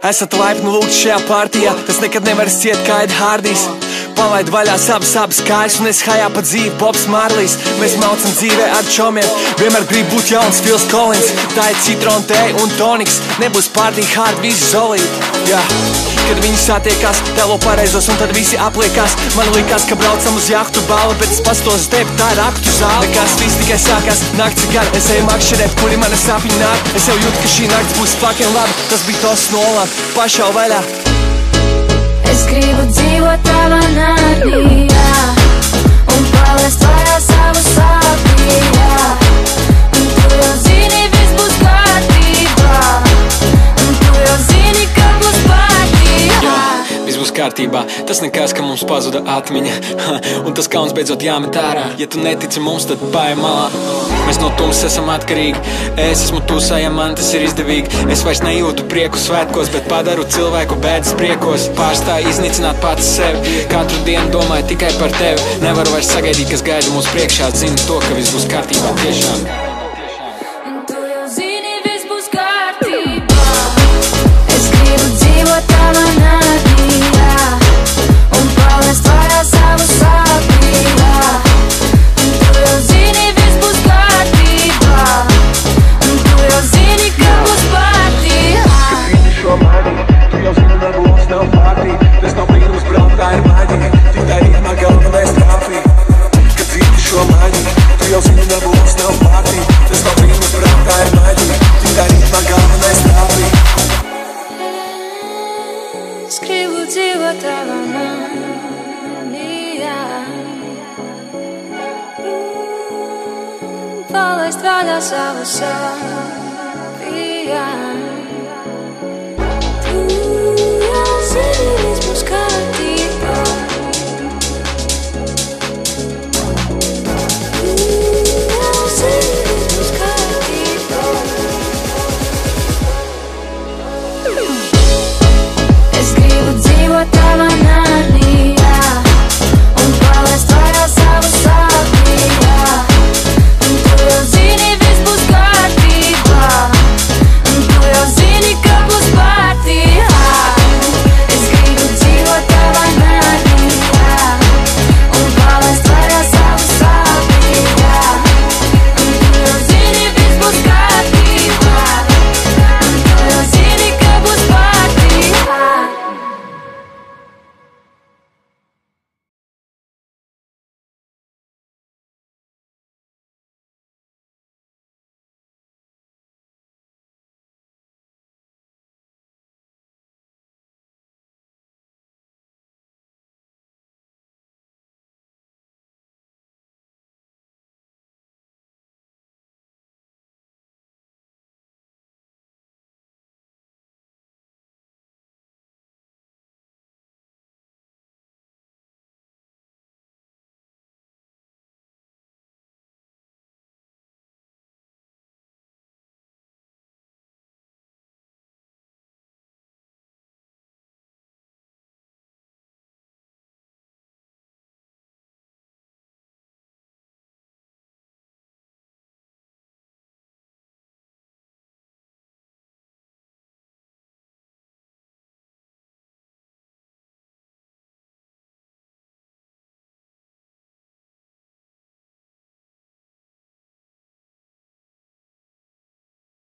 Esat laipni lūgt šajā partijā, tas nekad nevar ciet kā Ed Hardijs. Palaid vaļā savas kājas un es hajā pa dzīvi Bobs Marlijs. Mēs maucam dzīvē ar čomiem, vienmēr grib būt jauns Phils Collins. Tā ir citrona tēja un toniks, nebūs partija hard, visi zolīti. Kad viņi satiekās, tēlo pareizos un tad visi apliekās. Man likās, ka braucam uz jahtu bāli, bet es pastos uz tevi, tā ir aktu zāle. Nekas viss tikai sākās, nakts ir gara, es eju makšķerēt, kuri mana sapņi nāk. Es jau jūtu, ka šī nakts būs fucking laba, tas bija tos nolām, pašau vaļā. Es gribu dzīvot tavā nārdījā un palaist vaļā savu sāpījā. Un tu jau zini, viss būs kārtībā. Un tu jau zini, ka būs partija. Viss būs kārtībā, tas nekas, ka mums pazuda atmiņa. Un tas kauns beidzot jāmet ārā. Ja tu netici mums, tad paej malā. Mēs no tumsas esam atkarīgi. Es esmu tusā, ja man tas ir izdevīgi. Es vairs nejūtu prieku svētkos, bet padaru cilvēku bēdas priekos. Pārstāju iznīcināt pats sevi. Katru dienu domāju tikai par tevi. Nevaru vairs sagaidīt, kas gaida mūs priekšā. Zinu to, ka viss būs kārtībā tiešām. Un tu jau zini, viss būs kārtībā. Es gribu dzīvot tavā nārdījā un palaist vaļā savu sāpījā. Un tu jau zini, viss būs kārtībā. Un tu jau zini, ka būs partija. Kad vidi šo maģiju, tu jau zini, nebūs nav partija. Tas nav brīnums, braukt, tā ir maģija. Tik tā rītmā galvenais trāfija. Kad vidi šo maģiju, tu jau zini, nebūs nav partija. Tas nav brīnums, braukt, tā ir maģija. Tik tā rītmā galvenais trāfija. Es gribu dzīvot tavā nārdījā, palaist vaļā savu sāpījā.